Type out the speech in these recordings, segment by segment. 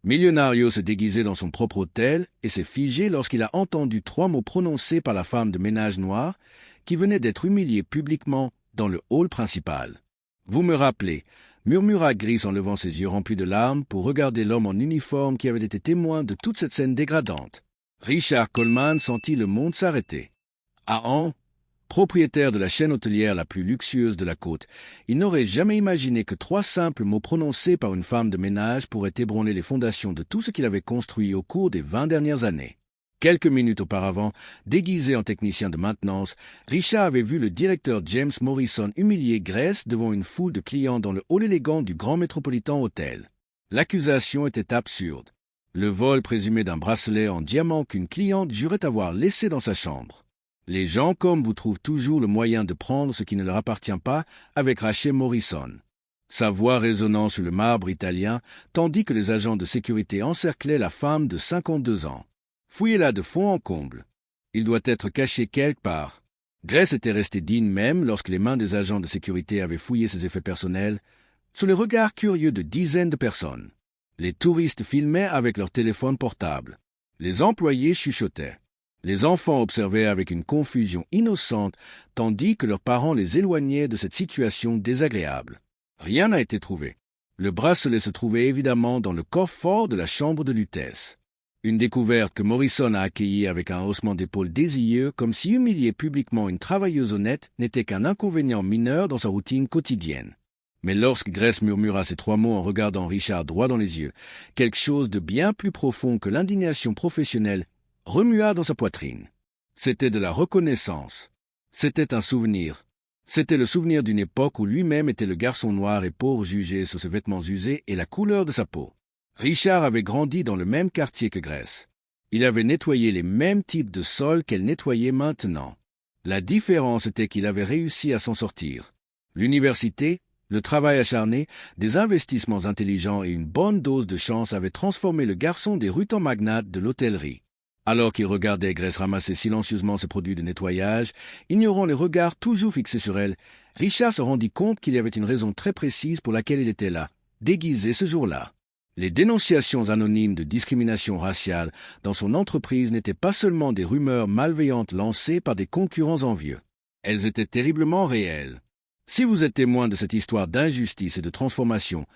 Millonario se déguisait dans son propre hôtel et s'est figé lorsqu'il a entendu 3 mots prononcés par la femme de ménage noire qui venait d'être humiliée publiquement dans le hall principal. « Vous me rappelez » murmura Gris en levant ses yeux remplis de larmes pour regarder l'homme en uniforme qui avait été témoin de toute cette scène dégradante. Richard Coleman sentit le monde s'arrêter. Ahn, propriétaire de la chaîne hôtelière la plus luxueuse de la côte, il n'aurait jamais imaginé que 3 simples mots prononcés par une femme de ménage pourraient ébranler les fondations de tout ce qu'il avait construit au cours des 20 dernières années. Quelques minutes auparavant, déguisé en technicien de maintenance, Richard avait vu le directeur James Morrison humilier Grace devant une foule de clients dans le hall élégant du Grand Metropolitan Hotel. L'accusation était absurde. Le vol présumé d'un bracelet en diamant qu'une cliente jurait avoir laissé dans sa chambre. Les gens comme vous trouvent toujours le moyen de prendre ce qui ne leur appartient pas, avait craché Morrison. Sa voix résonnant sur le marbre italien, tandis que les agents de sécurité encerclaient la femme de 52 ans. Fouillez-la de fond en comble. Il doit être caché quelque part. Grace était restée digne même lorsque les mains des agents de sécurité avaient fouillé ses effets personnels, sous les regards curieux de dizaines de personnes. Les touristes filmaient avec leurs téléphones portables. Les employés chuchotaient. Les enfants observaient avec une confusion innocente, tandis que leurs parents les éloignaient de cette situation désagréable. Rien n'a été trouvé. Le bracelet se trouvait évidemment dans le coffre-fort de la chambre de Lutèce. Une découverte que Morrison a accueillie avec un haussement d'épaule désieux, comme si humilier publiquement une travailleuse honnête n'était qu'un inconvénient mineur dans sa routine quotidienne. Mais lorsque Grace murmura ces 3 mots en regardant Richard droit dans les yeux, quelque chose de bien plus profond que l'indignation professionnelle remua dans sa poitrine. C'était de la reconnaissance. C'était un souvenir. C'était le souvenir d'une époque où lui-même était le garçon noir et pauvre jugé sur ses vêtements usés et la couleur de sa peau. Richard avait grandi dans le même quartier que Grace. Il avait nettoyé les mêmes types de sols qu'elle nettoyait maintenant. La différence était qu'il avait réussi à s'en sortir. L'université, le travail acharné, des investissements intelligents et une bonne dose de chance avaient transformé le garçon des rues en magnate de l'hôtellerie. Alors qu'il regardait Grace ramasser silencieusement ses produits de nettoyage, ignorant les regards toujours fixés sur elle, Richard se rendit compte qu'il y avait une raison très précise pour laquelle il était là, déguisé ce jour-là. Les dénonciations anonymes de discrimination raciale dans son entreprise n'étaient pas seulement des rumeurs malveillantes lancées par des concurrents envieux. Elles étaient terriblement réelles. Si vous êtes témoin de cette histoire d'injustice et de transformation,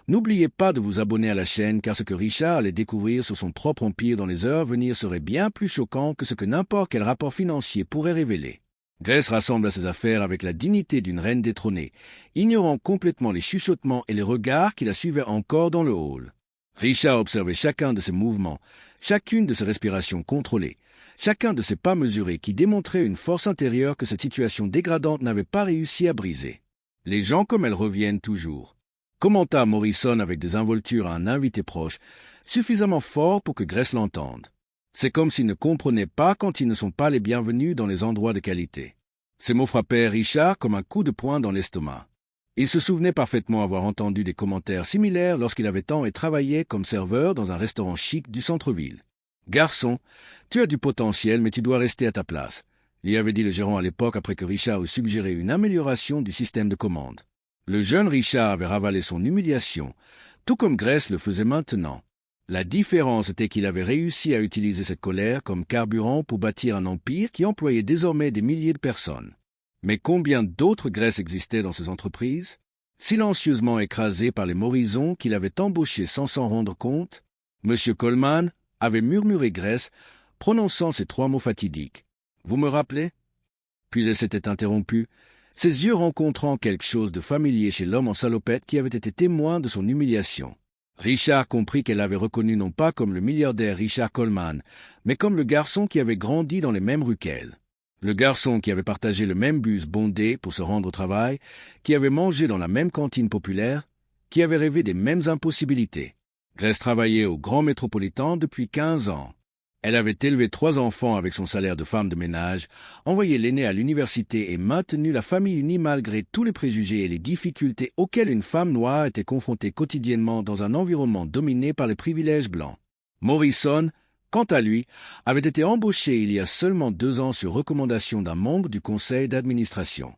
n'oubliez pas de vous abonner à la chaîne car ce que Richard allait découvrir sur son propre empire dans les heures à venir serait bien plus choquant que ce que n'importe quel rapport financier pourrait révéler. Grace rassemble ses affaires avec la dignité d'une reine détrônée, ignorant complètement les chuchotements et les regards qui la suivaient encore dans le hall. Richard observait chacun de ses mouvements, chacune de ses respirations contrôlées, chacun de ses pas mesurés qui démontraient une force intérieure que cette situation dégradante n'avait pas réussi à briser. Les gens comme elles reviennent toujours, commenta Morrison avec des involtures à un invité proche, suffisamment fort pour que Grace l'entende. C'est comme s'ils ne comprenaient pas quand ils ne sont pas les bienvenus dans les endroits de qualité. Ces mots frappèrent Richard comme un coup de poing dans l'estomac. Il se souvenait parfaitement avoir entendu des commentaires similaires lorsqu'il avait tant et travaillé comme serveur dans un restaurant chic du centre-ville. « Garçon, tu as du potentiel, mais tu dois rester à ta place », lui avait dit le gérant à l'époque après que Richard eut suggéré une amélioration du système de commande. Le jeune Richard avait ravalé son humiliation, tout comme Grace le faisait maintenant. La différence était qu'il avait réussi à utiliser cette colère comme carburant pour bâtir un empire qui employait désormais des milliers de personnes. Mais combien d'autres Grace existaient dans ces entreprises, silencieusement écrasées par les Morrison qu'il avait embauchés sans s'en rendre compte? M. Coleman avait murmuré Grace, prononçant ces 3 mots fatidiques. « Vous me rappelez ?» Puis elle s'était interrompue, ses yeux rencontrant quelque chose de familier chez l'homme en salopette qui avait été témoin de son humiliation. Richard comprit qu'elle l'avait reconnu non pas comme le milliardaire Richard Coleman, mais comme le garçon qui avait grandi dans les mêmes rues qu'elle. Le garçon qui avait partagé le même bus bondé pour se rendre au travail, qui avait mangé dans la même cantine populaire, qui avait rêvé des mêmes impossibilités. Grace travaillait au Grand Métropolitain depuis 15 ans. Elle avait élevé 3 enfants avec son salaire de femme de ménage, envoyé l'aîné à l'université et maintenu la famille unie malgré tous les préjugés et les difficultés auxquelles une femme noire était confrontée quotidiennement dans un environnement dominé par les privilèges blancs. Morrison, quant à lui, avait été embauché il y a seulement 2 ans sur recommandation d'un membre du conseil d'administration.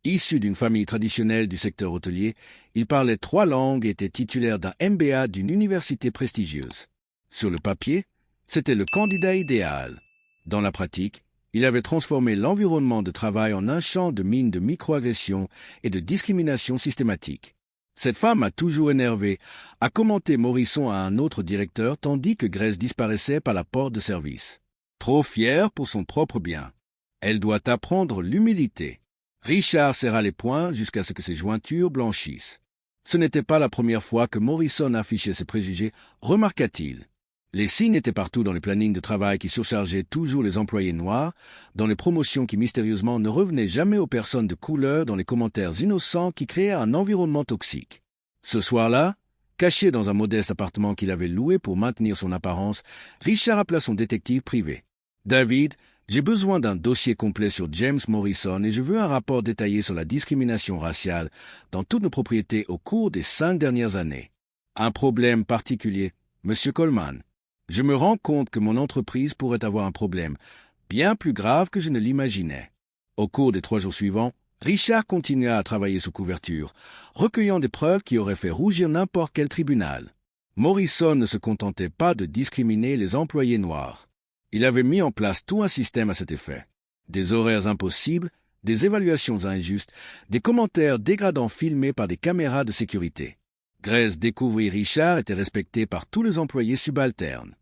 Issu d'une famille traditionnelle du secteur hôtelier, il parlait 3 langues et était titulaire d'un MBA d'une université prestigieuse. Sur le papier, c'était le candidat idéal. Dans la pratique, il avait transformé l'environnement de travail en un champ de mines de microagressions et de discrimination systématique. Cette femme a toujours énervé, a commenté Morrison à un autre directeur tandis que Grace disparaissait par la porte de service. Trop fière pour son propre bien. Elle doit apprendre l'humilité. Richard serra les poings jusqu'à ce que ses jointures blanchissent. Ce n'était pas la première fois que Morrison affichait ses préjugés, remarqua-t-il. Les signes étaient partout dans les plannings de travail qui surchargeaient toujours les employés noirs, dans les promotions qui mystérieusement ne revenaient jamais aux personnes de couleur, dans les commentaires innocents qui créaient un environnement toxique. Ce soir-là, caché dans un modeste appartement qu'il avait loué pour maintenir son apparence, Richard appela son détective privé. « David, j'ai besoin d'un dossier complet sur James Morrison et je veux un rapport détaillé sur la discrimination raciale dans toutes nos propriétés au cours des 5 dernières années. Un problème particulier, Monsieur Coleman. Je me rends compte que mon entreprise pourrait avoir un problème bien plus grave que je ne l'imaginais. » Au cours des 3 jours suivants, Richard continua à travailler sous couverture, recueillant des preuves qui auraient fait rougir n'importe quel tribunal. Morrison ne se contentait pas de discriminer les employés noirs. Il avait mis en place tout un système à cet effet. Des horaires impossibles, des évaluations injustes, des commentaires dégradants filmés par des caméras de sécurité. Grace découvrit Richard était respecté par tous les employés subalternes.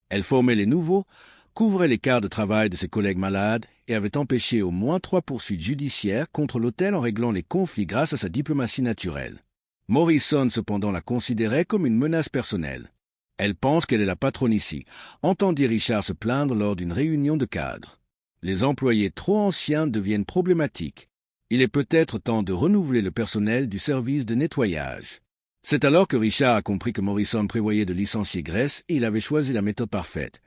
Elle formait les nouveaux, couvrait les quarts de travail de ses collègues malades et avait empêché au moins 3 poursuites judiciaires contre l'hôtel en réglant les conflits grâce à sa diplomatie naturelle. Morrison, cependant, la considérait comme une menace personnelle. « Elle pense qu'elle est la patronne ici », entendit Richard se plaindre lors d'une réunion de cadres. Les employés trop anciens deviennent problématiques. Il est peut-être temps de renouveler le personnel du service de nettoyage. C'est alors que Richard a compris que Morrison prévoyait de licencier Grace et il avait choisi la méthode parfaite.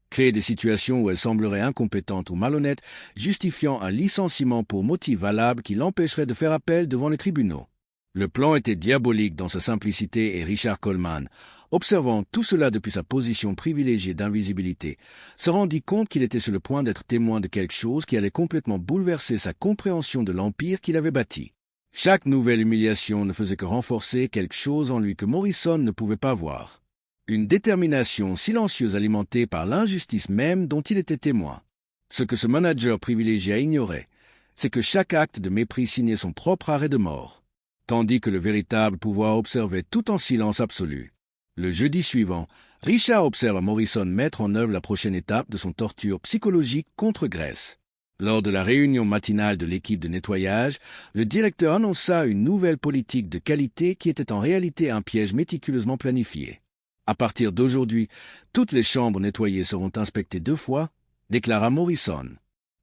Créer des situations où elle semblerait incompétente ou malhonnête, justifiant un licenciement pour motif valable qui l'empêcherait de faire appel devant les tribunaux. Le plan était diabolique dans sa simplicité et Richard Coleman, observant tout cela depuis sa position privilégiée d'invisibilité, se rendit compte qu'il était sur le point d'être témoin de quelque chose qui allait complètement bouleverser sa compréhension de l'empire qu'il avait bâti. Chaque nouvelle humiliation ne faisait que renforcer quelque chose en lui que Morrison ne pouvait pas voir. Une détermination silencieuse alimentée par l'injustice même dont il était témoin. Ce que ce manager privilégié ignorait, c'est que chaque acte de mépris signait son propre arrêt de mort, tandis que le véritable pouvoir observait tout en silence absolu. Le jeudi suivant, Richard observe Morrison mettre en œuvre la prochaine étape de son torture psychologique contre Grace. Lors de la réunion matinale de l'équipe de nettoyage, le directeur annonça une nouvelle politique de qualité qui était en réalité un piège méticuleusement planifié. À partir d'aujourd'hui, toutes les chambres nettoyées seront inspectées 2 fois, déclara Morrison,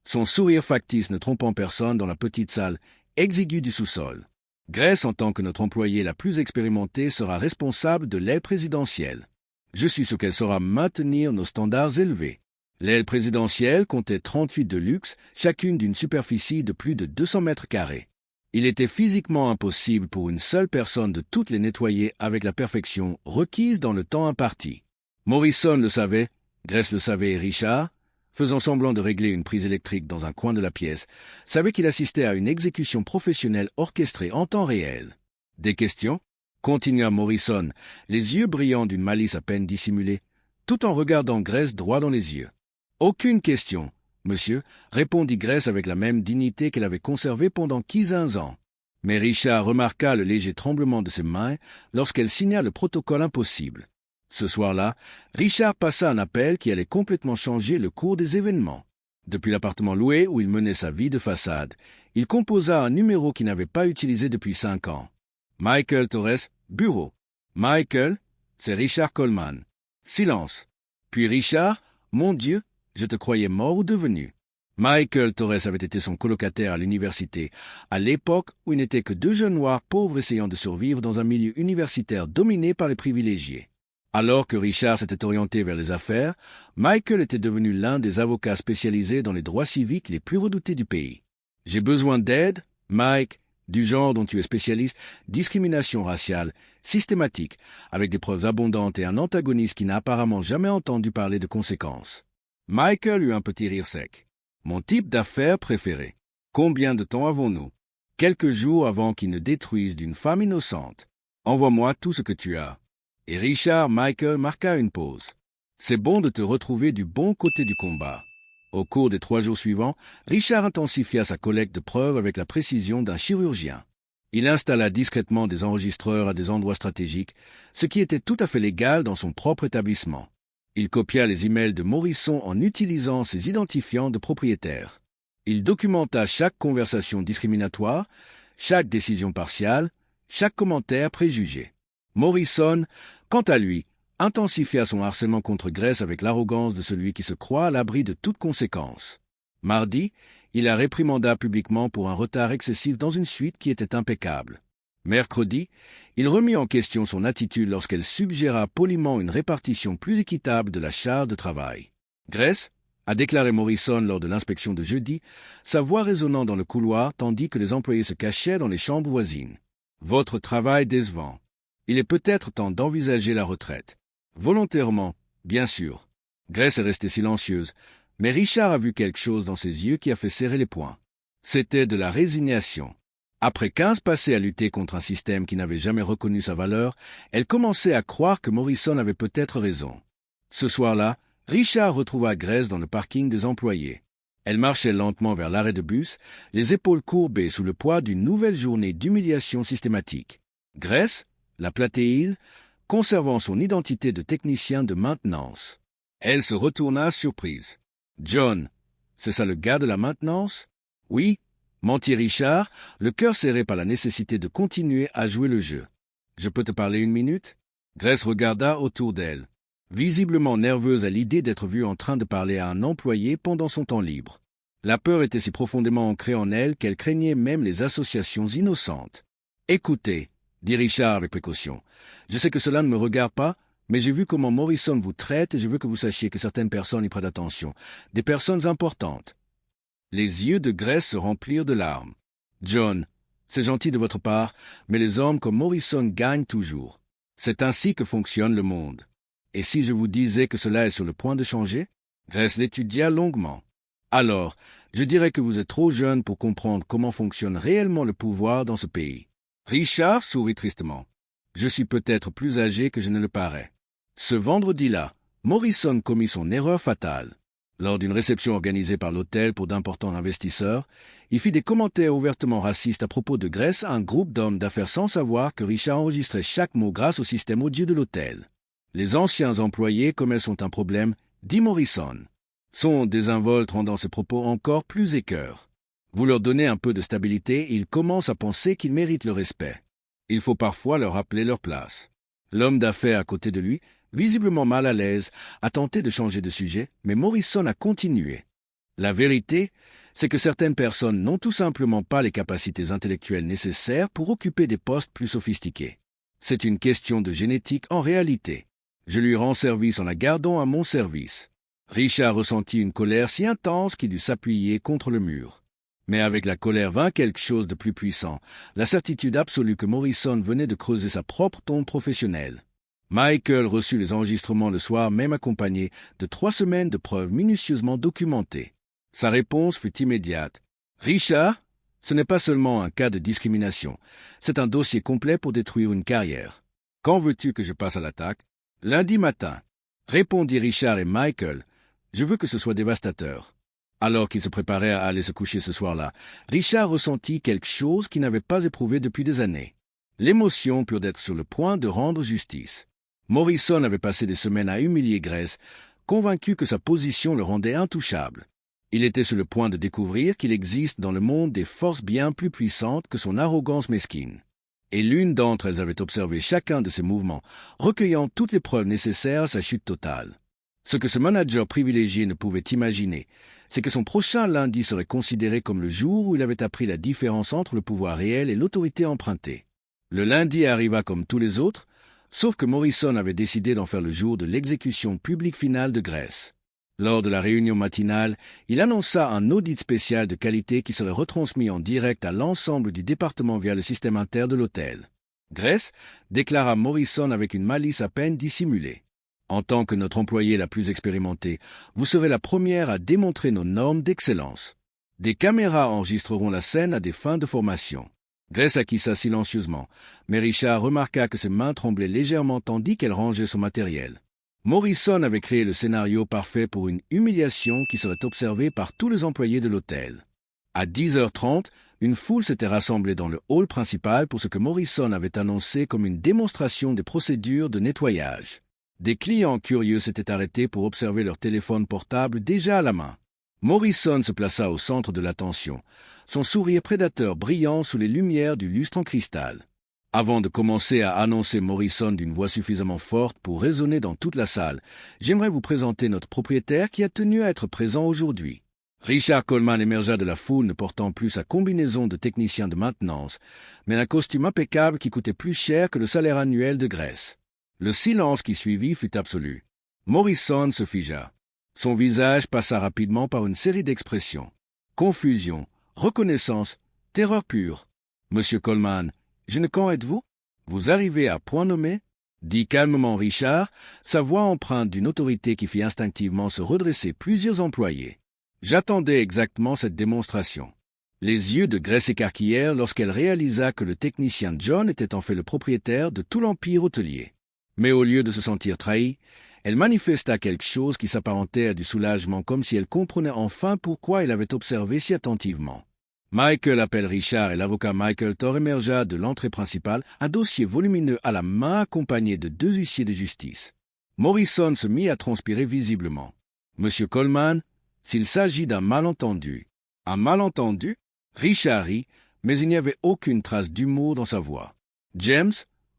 son sourire factice ne trompant personne dans la petite salle exiguë du sous-sol. Grace, en tant que notre employée la plus expérimentée, sera responsable de l'aile présidentielle. Je suis sûr qu'elle saura maintenir nos standards élevés. L'aile présidentielle comptait 38 de luxe, chacune d'une superficie de plus de 200 mètres carrés. Il était physiquement impossible pour une seule personne de toutes les nettoyer avec la perfection requise dans le temps imparti. Morrison le savait, Grace le savait et Richard, faisant semblant de régler une prise électrique dans un coin de la pièce, savait qu'il assistait à une exécution professionnelle orchestrée en temps réel. « Des questions ?» continua Morrison, les yeux brillants d'une malice à peine dissimulée, tout en regardant Grace droit dans les yeux. « Aucune question, monsieur, » répondit Grace avec la même dignité qu'elle avait conservée pendant 15 ans. Mais Richard remarqua le léger tremblement de ses mains lorsqu'elle signa le protocole impossible. Ce soir-là, Richard passa un appel qui allait complètement changer le cours des événements. Depuis l'appartement loué où il menait sa vie de façade, il composa un numéro qu'il n'avait pas utilisé depuis 5 ans. Michael Torres, bureau. Michael, c'est Richard Coleman. Silence. Puis Richard, mon Dieu, je te croyais mort ou devenu. Michael Torres avait été son colocataire à l'université, à l'époque où il n'était que 2 jeunes noirs pauvres essayant de survivre dans un milieu universitaire dominé par les privilégiés. Alors que Richard s'était orienté vers les affaires, Michael était devenu l'un des avocats spécialisés dans les droits civiques les plus redoutés du pays. « J'ai besoin d'aide, Mike, du genre dont tu es spécialiste, discrimination raciale, systématique, avec des preuves abondantes et un antagoniste qui n'a apparemment jamais entendu parler de conséquences. » Michael eut un petit rire sec. « Mon type d'affaires préféré. Combien de temps avons-nous » quelques jours avant qu'ils ne détruisent d'une femme innocente. Envoie-moi tout ce que tu as. Et Richard Michael marqua une pause. C'est bon de te retrouver du bon côté du combat. Au cours des 3 jours suivants, Richard intensifia sa collecte de preuves avec la précision d'un chirurgien. Il installa discrètement des enregistreurs à des endroits stratégiques, ce qui était tout à fait légal dans son propre établissement. Il copia les emails de Morrison en utilisant ses identifiants de propriétaire. Il documenta chaque conversation discriminatoire, chaque décision partiale, chaque commentaire préjugé. Morrison, quant à lui, intensifia son harcèlement contre Grace avec l'arrogance de celui qui se croit à l'abri de toute conséquence. Mardi, il la réprimanda publiquement pour un retard excessif dans une suite qui était impeccable. Mercredi, il remit en question son attitude lorsqu'elle suggéra poliment une répartition plus équitable de la charge de travail. Grace, a déclaré Morrison lors de l'inspection de jeudi, sa voix résonnant dans le couloir tandis que les employés se cachaient dans les chambres voisines. « Votre travail décevant. Il est peut-être temps d'envisager la retraite. Volontairement, bien sûr. » Grace est restée silencieuse, mais Richard a vu quelque chose dans ses yeux qui a fait serrer les poings. C'était de la résignation. Après 15 passés à lutter contre un système qui n'avait jamais reconnu sa valeur, elle commençait à croire que Morrison avait peut-être raison. Ce soir-là, Richard retrouva Grace dans le parking des employés. Elle marchait lentement vers l'arrêt de bus, les épaules courbées sous le poids d'une nouvelle journée d'humiliation systématique. Grace, la platéile, conservant son identité de technicien de maintenance. Elle se retourna surprise. « John, c'est ça le gars de la maintenance ?»« Oui, » mentit Richard, le cœur serré par la nécessité de continuer à jouer le jeu. « Je peux te parler 1 minute ?» Grace regarda autour d'elle, visiblement nerveuse à l'idée d'être vue en train de parler à un employé pendant son temps libre. La peur était si profondément ancrée en elle qu'elle craignait même les associations innocentes. « Écoutez, » dit Richard avec précaution, « je sais que cela ne me regarde pas, mais j'ai vu comment Morrison vous traite et je veux que vous sachiez que certaines personnes y prêtent attention, des personnes importantes. » Les yeux de Grace se remplirent de larmes. « John, c'est gentil de votre part, mais les hommes comme Morrison gagnent toujours. C'est ainsi que fonctionne le monde. Et si je vous disais que cela est sur le point de changer ?» Grace l'étudia longuement. « Alors, je dirais que vous êtes trop jeune pour comprendre comment fonctionne réellement le pouvoir dans ce pays. » Richard sourit tristement. « Je suis peut-être plus âgé que je ne le parais. » Ce vendredi-là, Morrison commit son erreur fatale. Lors d'une réception organisée par l'hôtel pour d'importants investisseurs, il fit des commentaires ouvertement racistes à propos de Grace à un groupe d'hommes d'affaires sans savoir que Richard enregistrait chaque mot grâce au système audio de l'hôtel. Les anciens employés, comme elles sont un problème, dit Morrison, sont désinvoltes, rendant ces propos encore plus écœurants. Vous leur donnez un peu de stabilité et ils commencent à penser qu'ils méritent le respect. Il faut parfois leur rappeler leur place. L'homme d'affaires à côté de lui, visiblement mal à l'aise, a tenté de changer de sujet, mais Morrison a continué. La vérité, c'est que certaines personnes n'ont tout simplement pas les capacités intellectuelles nécessaires pour occuper des postes plus sophistiqués. C'est une question de génétique en réalité. Je lui rends service en la gardant à mon service. Richard ressentit une colère si intense qu'il dut s'appuyer contre le mur. Mais avec la colère vint quelque chose de plus puissant, la certitude absolue que Morrison venait de creuser sa propre tombe professionnelle. Michael reçut les enregistrements le soir même accompagnés de 3 semaines de preuves minutieusement documentées. Sa réponse fut immédiate. « Richard, ce n'est pas seulement un cas de discrimination, c'est un dossier complet pour détruire une carrière. Quand veux-tu que je passe à l'attaque ?»« Lundi matin. » répondit Richard et Michael. « Je veux que ce soit dévastateur. » Alors qu'il se préparait à aller se coucher ce soir-là, Richard ressentit quelque chose qu'il n'avait pas éprouvé depuis des années. L'émotion pure d'être sur le point de rendre justice. Morrison avait passé des semaines à humilier Grace, convaincu que sa position le rendait intouchable. Il était sur le point de découvrir qu'il existe dans le monde des forces bien plus puissantes que son arrogance mesquine. Et l'une d'entre elles avait observé chacun de ses mouvements, recueillant toutes les preuves nécessaires à sa chute totale. Ce que ce manager privilégié ne pouvait imaginer, c'est que son prochain lundi serait considéré comme le jour où il avait appris la différence entre le pouvoir réel et l'autorité empruntée. Le lundi arriva comme tous les autres, sauf que Morrison avait décidé d'en faire le jour de l'exécution publique finale de Grace. Lors de la réunion matinale, il annonça un audit spécial de qualité qui serait retransmis en direct à l'ensemble du département via le système interne de l'hôtel. Grace déclara Morrison avec une malice à peine dissimulée. En tant que notre employée la plus expérimentée, vous serez la première à démontrer nos normes d'excellence. Des caméras enregistreront la scène à des fins de formation. Grace acquiesça silencieusement, mais Richard remarqua que ses mains tremblaient légèrement tandis qu'elle rangeait son matériel. Morrison avait créé le scénario parfait pour une humiliation qui serait observée par tous les employés de l'hôtel. À 10h30, une foule s'était rassemblée dans le hall principal pour ce que Morrison avait annoncé comme une démonstration des procédures de nettoyage. Des clients curieux s'étaient arrêtés pour observer leur téléphone portable déjà à la main. Morrison se plaça au centre de l'attention, son sourire prédateur brillant sous les lumières du lustre en cristal. Avant de commencer à annoncer Morrison d'une voix suffisamment forte pour résonner dans toute la salle, j'aimerais vous présenter notre propriétaire qui a tenu à être présent aujourd'hui. Richard Coleman émergea de la foule ne portant plus sa combinaison de technicien de maintenance, mais un costume impeccable qui coûtait plus cher que le salaire annuel de Grace. Le silence qui suivit fut absolu. Morrison se figea. Son visage passa rapidement par une série d'expressions. Confusion, reconnaissance, terreur pure. « Monsieur Coleman, je ne quand êtes-vous? Vous arrivez à point nommé » dit calmement Richard, sa voix empreinte d'une autorité qui fit instinctivement se redresser plusieurs employés. J'attendais exactement cette démonstration. Les yeux de Grace s'écarquillèrent lorsqu'elle réalisa que le technicien John était en fait le propriétaire de tout l'empire hôtelier. Mais au lieu de se sentir trahie, elle manifesta quelque chose qui s'apparentait à du soulagement, comme si elle comprenait enfin pourquoi elle avait observé si attentivement. Michael appelle Richard et l'avocat Michael Thor émergea de l'entrée principale, un dossier volumineux à la main accompagné de 2 huissiers de justice. Morrison se mit à transpirer visiblement. « Monsieur Coleman, s'il s'agit d'un malentendu. » « Un malentendu ?» Richard rit, mais il n'y avait aucune trace d'humour dans sa voix. « James,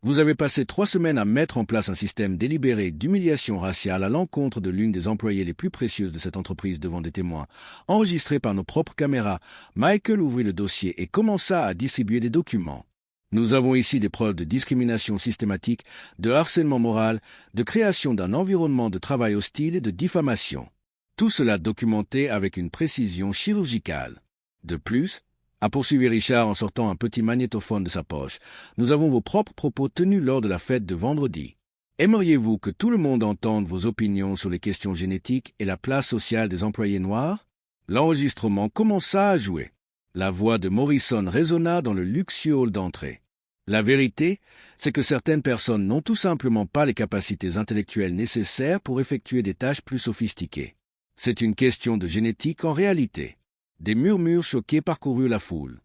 vous avez passé 3 semaines à mettre en place un système délibéré d'humiliation raciale à l'encontre de l'une des employées les plus précieuses de cette entreprise devant des témoins. Enregistré par nos propres caméras, Michael ouvrit le dossier et commença à distribuer des documents. Nous avons ici des preuves de discrimination systématique, de harcèlement moral, de création d'un environnement de travail hostile et de diffamation. Tout cela documenté avec une précision chirurgicale. De plus, a poursuivi Richard en sortant un petit magnétophone de sa poche, nous avons vos propres propos tenus lors de la fête de vendredi. Aimeriez-vous que tout le monde entende vos opinions sur les questions génétiques et la place sociale des employés noirs? L'enregistrement commença à jouer. La voix de Morrison résonna dans le luxueux hall d'entrée. La vérité, c'est que certaines personnes n'ont tout simplement pas les capacités intellectuelles nécessaires pour effectuer des tâches plus sophistiquées. C'est une question de génétique en réalité. Des murmures choqués parcoururent la foule.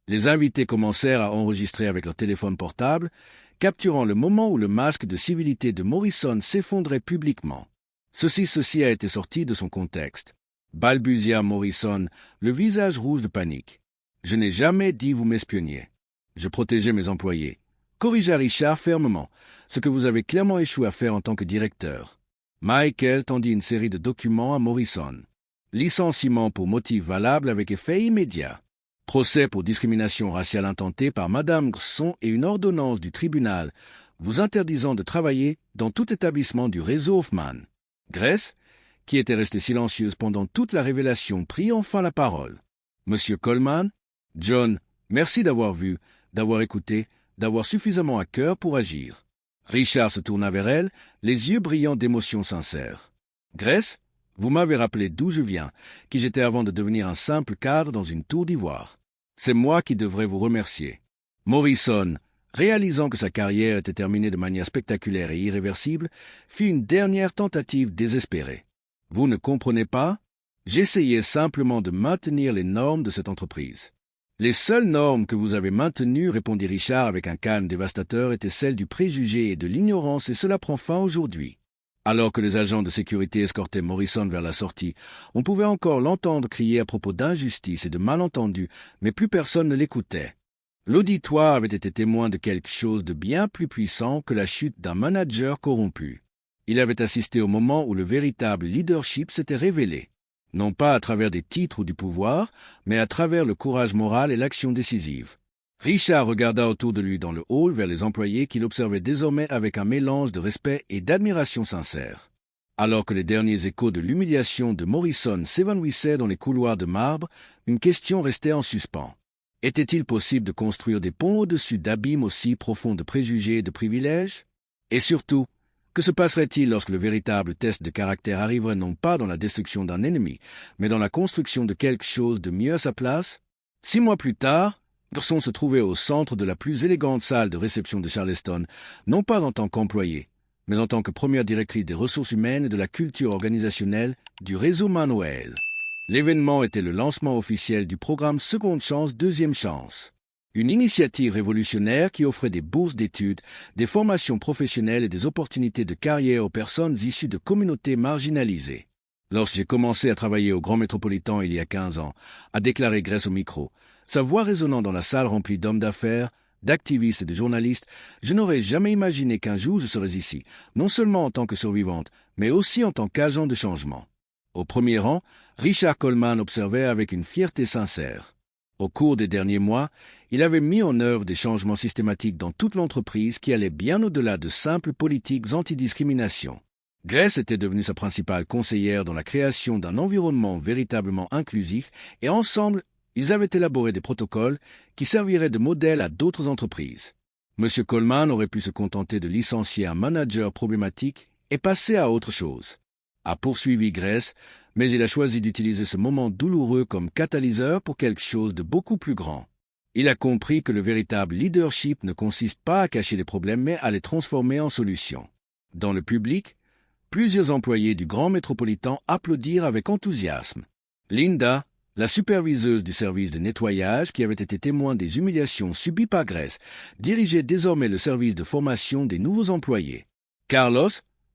Les invités commencèrent à enregistrer avec leur téléphone portable, capturant le moment où le masque de civilité de Morrison s'effondrait publiquement. Ceci a été sorti de son contexte. Balbutia Morrison, le visage rouge de panique. Je n'ai jamais dit vous m'espionniez. Je protégeais mes employés. Corrigea Richard fermement, ce que vous avez clairement échoué à faire en tant que directeur. Michael tendit une série de documents à Morrison. Licenciement pour motif valable avec effet immédiat. Procès pour discrimination raciale intentée par Madame Grsson et une ordonnance du tribunal vous interdisant de travailler dans tout établissement du réseau Hoffman. Grace, qui était restée silencieuse pendant toute la révélation, prit enfin la parole. Monsieur Coleman, John, merci d'avoir vu, d'avoir écouté, d'avoir suffisamment à cœur pour agir. Richard se tourna vers elle, les yeux brillants d'émotion sincère. Grace, vous m'avez rappelé d'où je viens, qui j'étais avant de devenir un simple cadre dans une tour d'ivoire. C'est moi qui devrais vous remercier. Morrison, réalisant que sa carrière était terminée de manière spectaculaire et irréversible, fit une dernière tentative désespérée. Vous ne comprenez pas? J'essayais simplement de maintenir les normes de cette entreprise. Les seules normes que vous avez maintenues, répondit Richard avec un calme dévastateur, étaient celles du préjugé et de l'ignorance, et cela prend fin aujourd'hui. Alors que les agents de sécurité escortaient Morrison vers la sortie, on pouvait encore l'entendre crier à propos d'injustice et de malentendus, mais plus personne ne l'écoutait. L'auditoire avait été témoin de quelque chose de bien plus puissant que la chute d'un manager corrompu. Il avait assisté au moment où le véritable leadership s'était révélé. Non pas à travers des titres ou du pouvoir, mais à travers le courage moral et l'action décisive. Richard regarda autour de lui dans le hall vers les employés qu'il observait désormais avec un mélange de respect et d'admiration sincère. Alors que les derniers échos de l'humiliation de Morrison s'évanouissaient dans les couloirs de marbre, une question restait en suspens. Était-il possible de construire des ponts au-dessus d'abîmes aussi profonds de préjugés et de privilèges? Et surtout, Que se passerait-il lorsque le véritable test de caractère arriverait non pas dans la destruction d'un ennemi, mais dans la construction de quelque chose de mieux à sa place? 6 mois plus tard, Gerson se trouvait au centre de la plus élégante salle de réception de Charleston, non pas en tant qu'employé, mais en tant que première directrice des ressources humaines et de la culture organisationnelle du réseau Manuel. L'événement était le lancement officiel du programme Seconde Chance, Deuxième Chance. Une initiative révolutionnaire qui offrait des bourses d'études, des formations professionnelles et des opportunités de carrière aux personnes issues de communautés marginalisées. Lorsque j'ai commencé à travailler au Grand Métropolitain il y a 15 ans, a déclaré Grace au micro, sa voix résonnant dans la salle remplie d'hommes d'affaires, d'activistes et de journalistes, je n'aurais jamais imaginé qu'un jour je serais ici, non seulement en tant que survivante, mais aussi en tant qu'agent de changement. Au premier rang, Richard Coleman observait avec une fierté sincère. Au cours des derniers mois, il avait mis en œuvre des changements systématiques dans toute l'entreprise qui allaient bien au-delà de simples politiques antidiscrimination. Grace était devenue sa principale conseillère dans la création d'un environnement véritablement inclusif et ensemble, ils avaient élaboré des protocoles qui serviraient de modèle à d'autres entreprises. M. Coleman aurait pu se contenter de licencier un manager problématique et passer à autre chose. A poursuivi Grace, mais il a choisi d'utiliser ce moment douloureux comme catalyseur pour quelque chose de beaucoup plus grand. Il a compris que le véritable leadership ne consiste pas à cacher les problèmes, mais à les transformer en solutions. Dans le public, plusieurs employés du Grand Métropolitain applaudirent avec enthousiasme. Linda, la superviseuse du service de nettoyage qui avait été témoin des humiliations subies par Grace, dirigeait désormais le service de formation des nouveaux employés. Carlos,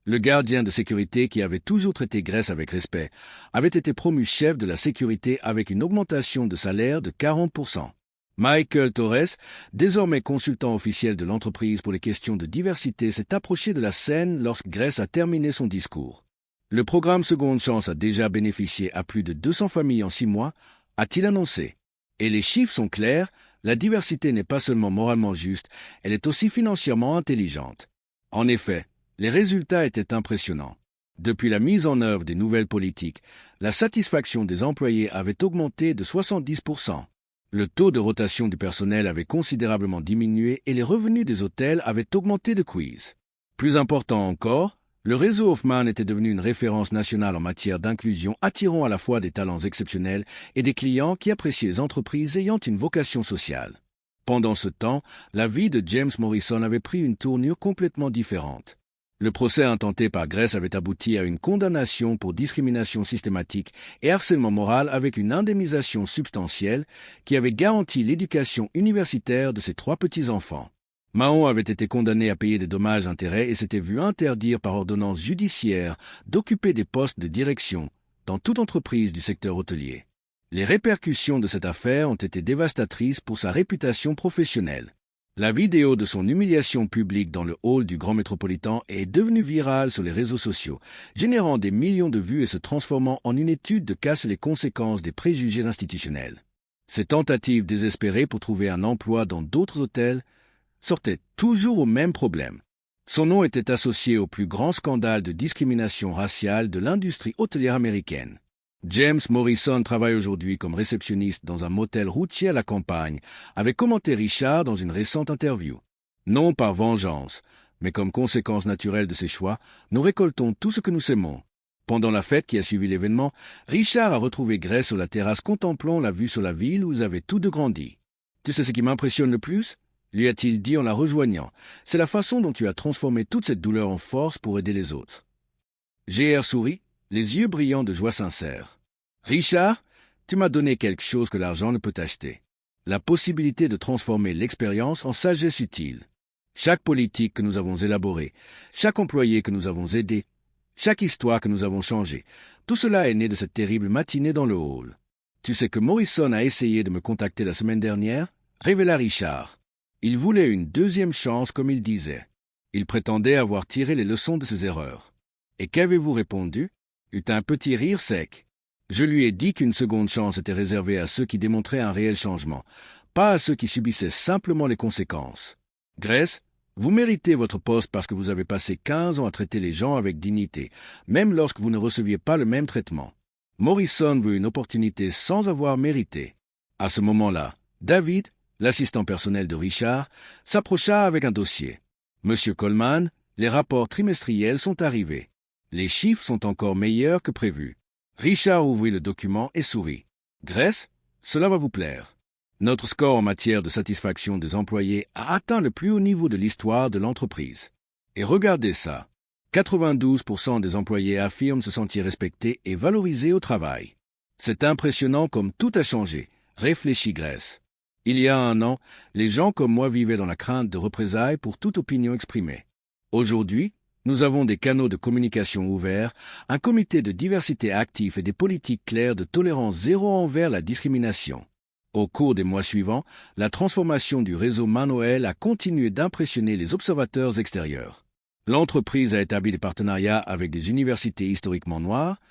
le gardien de sécurité qui avait toujours traité Grace avec respect, avait été promu chef de la sécurité avec une augmentation de salaire de 40%. Michael Torres, désormais consultant officiel de l'entreprise pour les questions de diversité, s'est approché de la scène lorsque Grace a terminé son discours. Le programme Seconde Chance a déjà bénéficié à plus de 200 familles en 6 mois, a-t-il annoncé. Et les chiffres sont clairs, la diversité n'est pas seulement moralement juste, elle est aussi financièrement intelligente. En effet, les résultats étaient impressionnants. Depuis la mise en œuvre des nouvelles politiques, la satisfaction des employés avait augmenté de 70%. Le taux de rotation du personnel avait considérablement diminué et les revenus des hôtels avaient augmenté de quiz. Plus important encore, le réseau Hoffman était devenu une référence nationale en matière d'inclusion, attirant à la fois des talents exceptionnels et des clients qui appréciaient les entreprises ayant une vocation sociale. Pendant ce temps, la vie de James Morrison avait pris une tournure complètement différente. Le procès intenté par Grace avait abouti à une condamnation pour discrimination systématique et harcèlement moral avec une indemnisation substantielle qui avait garanti l'éducation universitaire de ses 3 petits-enfants. Mahon avait été condamné à payer des dommages-intérêts et s'était vu interdire par ordonnance judiciaire d'occuper des postes de direction dans toute entreprise du secteur hôtelier. Les répercussions de cette affaire ont été dévastatrices pour sa réputation professionnelle. La vidéo de son humiliation publique dans le hall du Grand Métropolitain est devenue virale sur les réseaux sociaux, générant des millions de vues et se transformant en une étude de cas sur les conséquences des préjugés institutionnels. Ses tentatives désespérées pour trouver un emploi dans d'autres hôtels sortaient toujours au même problème. Son nom était associé au plus grand scandale de discrimination raciale de l'industrie hôtelière américaine. James Morrison travaille aujourd'hui comme réceptionniste dans un motel routier à la campagne, avait commenté Richard dans une récente interview. Non par vengeance, mais comme conséquence naturelle de ses choix, nous récoltons tout ce que nous sémons. Pendant la fête qui a suivi l'événement, Richard a retrouvé Grace sur la terrasse contemplant la vue sur la ville où ils avaient tous deux grandi. « Tu sais ce qui m'impressionne le plus ?» lui a-t-il dit en la rejoignant. « C'est la façon dont tu as transformé toute cette douleur en force pour aider les autres. » GR sourit, les yeux brillants de joie sincère. « Richard, tu m'as donné quelque chose que l'argent ne peut acheter. La possibilité de transformer l'expérience en sagesse utile. Chaque politique que nous avons élaborée, chaque employé que nous avons aidé, chaque histoire que nous avons changée, tout cela est né de cette terrible matinée dans le hall. Tu sais que Morrison a essayé de me contacter la semaine dernière ?» révéla Richard. Il voulait une deuxième chance, comme il disait. Il prétendait avoir tiré les leçons de ses erreurs. Et qu'avez-vous répondu ? Eut un petit rire sec. Je lui ai dit qu'une seconde chance était réservée à ceux qui démontraient un réel changement, pas à ceux qui subissaient simplement les conséquences. Grace, vous méritez votre poste parce que vous avez passé 15 ans à traiter les gens avec dignité, même lorsque vous ne receviez pas le même traitement. Morrison veut une opportunité sans avoir mérité. À ce moment-là, David, l'assistant personnel de Richard, s'approcha avec un dossier. Monsieur Coleman, Les rapports trimestriels sont arrivés. Les chiffres sont encore meilleurs que prévu. Richard ouvrit le document et sourit. Grace, cela va vous plaire. Notre score en matière de satisfaction des employés a atteint le plus haut niveau de l'histoire de l'entreprise. Et regardez ça. 92% des employés affirment se sentir respectés et valorisés au travail. C'est impressionnant comme tout a changé, réfléchit Grace. Il y a 1 an, les gens comme moi vivaient dans la crainte de représailles pour toute opinion exprimée. Aujourd'hui, nous avons des canaux de communication ouverts, un comité de diversité actif et des politiques claires de tolérance zéro envers la discrimination. Au cours des mois suivants, la transformation du réseau Manoël a continué d'impressionner les observateurs extérieurs. L'entreprise a établi des partenariats avec des universités historiquement noires,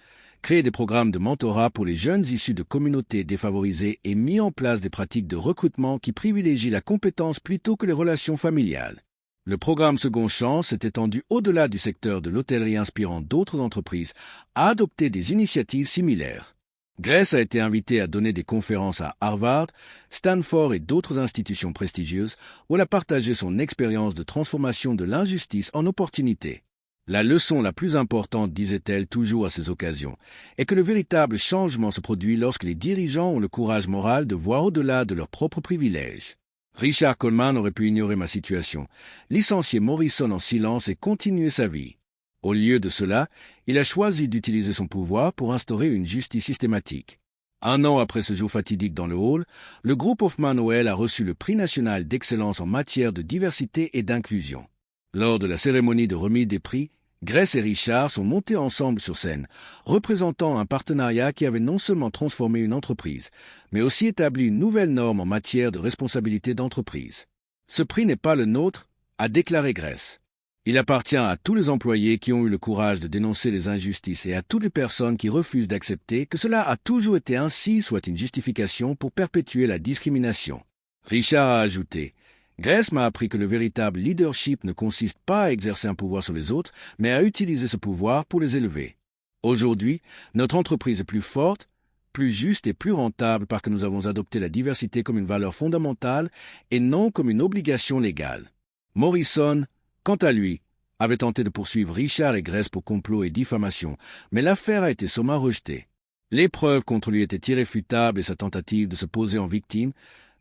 créé des programmes de mentorat pour les jeunes issus de communautés défavorisées et mis en place des pratiques de recrutement qui privilégient la compétence plutôt que les relations familiales. Le programme Seconde Chance s'est étendu au-delà du secteur de l'hôtellerie inspirant d'autres entreprises à adopter des initiatives similaires. Grace a été invitée à donner des conférences à Harvard, Stanford et d'autres institutions prestigieuses où elle a partagé son expérience de transformation de l'injustice en opportunité. La leçon la plus importante, disait-elle toujours à ces occasions, est que le véritable changement se produit lorsque les dirigeants ont le courage moral de voir au-delà de leurs propres privilèges. Richard Coleman aurait pu ignorer ma situation, licencier Morrison en silence et continuer sa vie. Au lieu de cela, il a choisi d'utiliser son pouvoir pour instaurer une justice systématique. 1 an après ce jour fatidique dans le hall, le groupe Hoffman Noël a reçu le prix national d'excellence en matière de diversité et d'inclusion. Lors de la cérémonie de remise des prix, Grace et Richard sont montés ensemble sur scène, représentant un partenariat qui avait non seulement transformé une entreprise, mais aussi établi une nouvelle norme en matière de responsabilité d'entreprise. Ce prix n'est pas le nôtre, a déclaré Grace. Il appartient à tous les employés qui ont eu le courage de dénoncer les injustices et à toutes les personnes qui refusent d'accepter que cela a toujours été ainsi, soit une justification pour perpétuer la discrimination. Richard a ajouté « Grace m'a appris que le véritable leadership ne consiste pas à exercer un pouvoir sur les autres, mais à utiliser ce pouvoir pour les élever. Aujourd'hui, notre entreprise est plus forte, plus juste et plus rentable parce que nous avons adopté la diversité comme une valeur fondamentale et non comme une obligation légale. » Morrison, quant à lui, avait tenté de poursuivre Richard et Grace pour complot et diffamation, mais l'affaire a été sommement rejetée. Les preuves contre lui étaient irréfutables et sa tentative de se poser en victime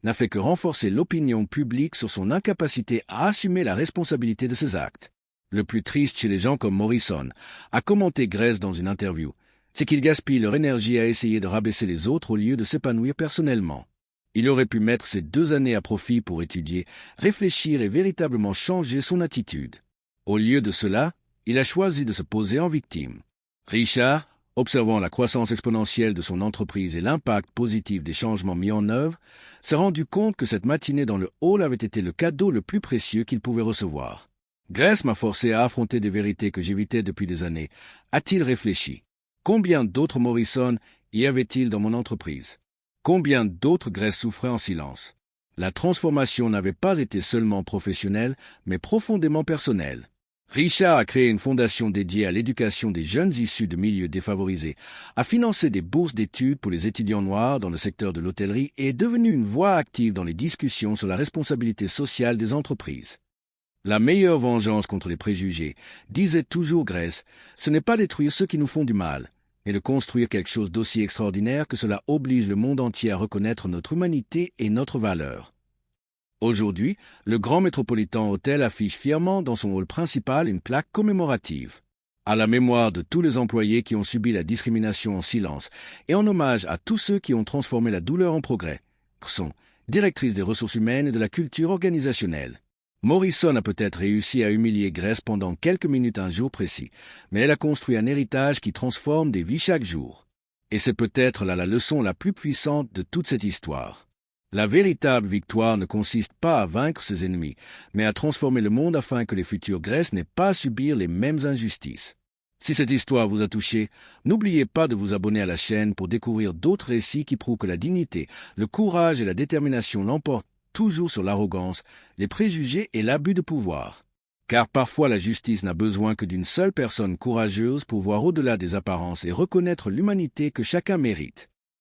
n'a fait que renforcer l'opinion publique sur son incapacité à assumer la responsabilité de ses actes. Le plus triste chez les gens comme Morrison, a commenté Grace dans une interview, c'est qu'ils gaspillent leur énergie à essayer de rabaisser les autres au lieu de s'épanouir personnellement. Il aurait pu mettre ces 2 années à profit pour étudier, réfléchir et véritablement changer son attitude. Au lieu de cela, il a choisi de se poser en victime. Richard, observant la croissance exponentielle de son entreprise et l'impact positif des changements mis en œuvre, s'est rendu compte que cette matinée dans le hall avait été le cadeau le plus précieux qu'il pouvait recevoir. Grace m'a forcé à affronter des vérités que j'évitais depuis des années, a-t-il réfléchi. Combien d'autres Morrison y avait-il dans mon entreprise? Combien d'autres Grace souffraient en silence? La transformation n'avait pas été seulement professionnelle, mais profondément personnelle. Richard a créé une fondation dédiée à l'éducation des jeunes issus de milieux défavorisés, a financé des bourses d'études pour les étudiants noirs dans le secteur de l'hôtellerie et est devenu une voix active dans les discussions sur la responsabilité sociale des entreprises. La meilleure vengeance contre les préjugés, disait toujours Grace, ce n'est pas détruire ceux qui nous font du mal, mais de construire quelque chose d'aussi extraordinaire que cela oblige le monde entier à reconnaître notre humanité et notre valeur. Aujourd'hui, le Grand Metropolitan Hotel affiche fièrement dans son hall principal une plaque commémorative. À la mémoire de tous les employés qui ont subi la discrimination en silence et en hommage à tous ceux qui ont transformé la douleur en progrès. Sont directrice des ressources humaines et de la culture organisationnelle. Morrison a peut-être réussi à humilier Grace pendant quelques minutes un jour précis, mais elle a construit un héritage qui transforme des vies chaque jour. Et c'est peut-être là la leçon la plus puissante de toute cette histoire. La véritable victoire ne consiste pas à vaincre ses ennemis, mais à transformer le monde afin que les futures Grace n'aient pas à subir les mêmes injustices. Si cette histoire vous a touché, n'oubliez pas de vous abonner à la chaîne pour découvrir d'autres récits qui prouvent que la dignité, le courage et la détermination l'emportent toujours sur l'arrogance, les préjugés et l'abus de pouvoir. Car parfois la justice n'a besoin que d'une seule personne courageuse pour voir au-delà des apparences et reconnaître l'humanité que chacun mérite.